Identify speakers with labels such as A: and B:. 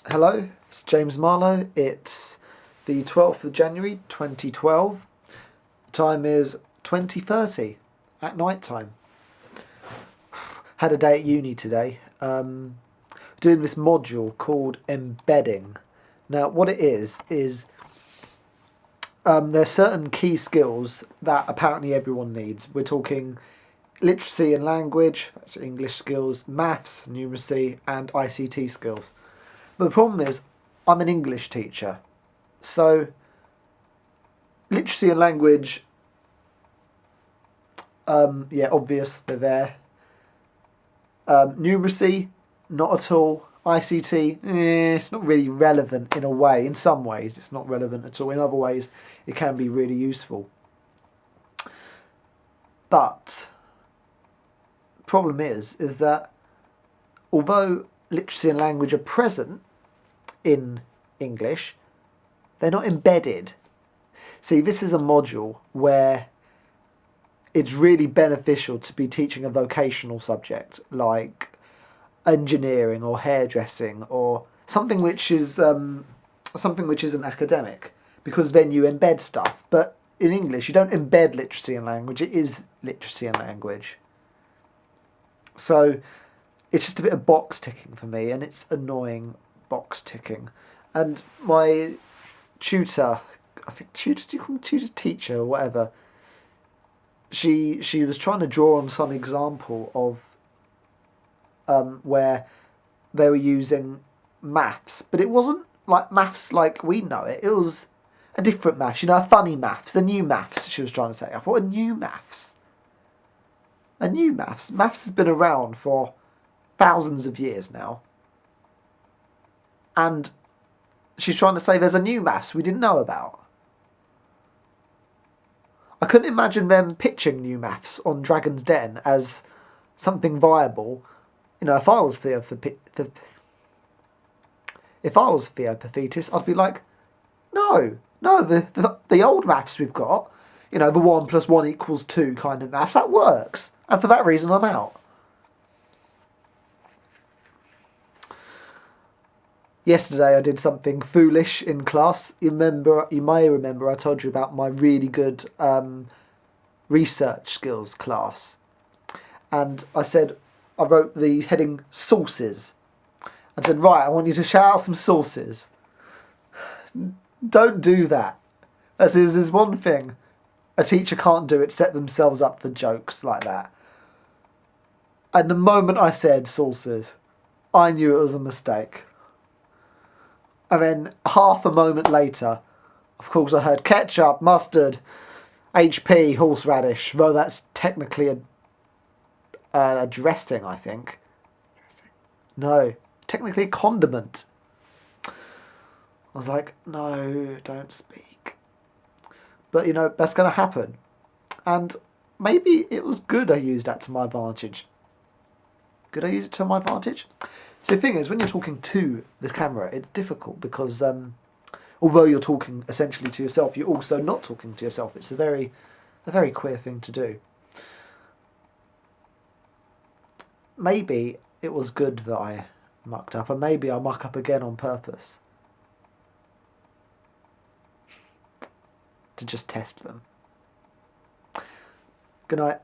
A: Hello, it's James Marlowe. It's the 12th of January 2012. Time is 20:30 at night time. Had a day at uni today, doing this module called Embedding. Now, what it is there's certain key skills that apparently everyone needs. We're talking literacy and language, that's English skills, maths, numeracy, and ICT skills. But the problem is, I'm an English teacher, so literacy and language, yeah, obvious, they're there. Numeracy, not at all. ICT, it's not really relevant in a way. In some ways, it's not relevant at all. In other ways, it can be really useful. But the problem is that although literacy and language are present in English, they're not embedded. See, this is a module where it's really beneficial to be teaching a vocational subject like engineering or hairdressing or something which isn't academic, because then you embed stuff. But in English, you don't embed literacy and language; it is literacy and language. So it's just a bit of box ticking for me, and it's annoying box ticking. And my tutor, I think tutor, do you call them tutor, teacher or whatever? She was trying to draw on some example of where they were using maths, but it wasn't like maths like we know it. It was a different maths, a funny maths, the new maths. She was trying to say. I thought a new maths. Maths has been around for thousands of years now, and she's trying to say there's a new maths we didn't know about. I couldn't imagine them pitching new maths on Dragon's Den as something viable. If I was if I was Theopathitis, I'd be like, no, no, the old maths we've got, the 1 plus 1 equals 2 kind of maths, that works. And for that reason, I'm out. Yesterday, I did something foolish in class. You may remember, I told you about my really good research skills class. And I wrote the heading sources. I said, right, I want you to shout out some sources. Don't do that. As is one thing a teacher can't do it, set themselves up for jokes like that. And the moment I said sources, I knew it was a mistake. And then half a moment later, of course, I heard ketchup, mustard, HP, horseradish, though that's technically a dressing, I think. No, technically a condiment. I was like, no, don't speak. But that's going to happen. And maybe it was good I used that to my advantage. Could I use it to my advantage? So the thing is, when you're talking to the camera, it's difficult because although you're talking essentially to yourself, you're also not talking to yourself. It's a very queer thing to do. Maybe it was good that I mucked up, and maybe I'll muck up again on purpose to just test them. Good night.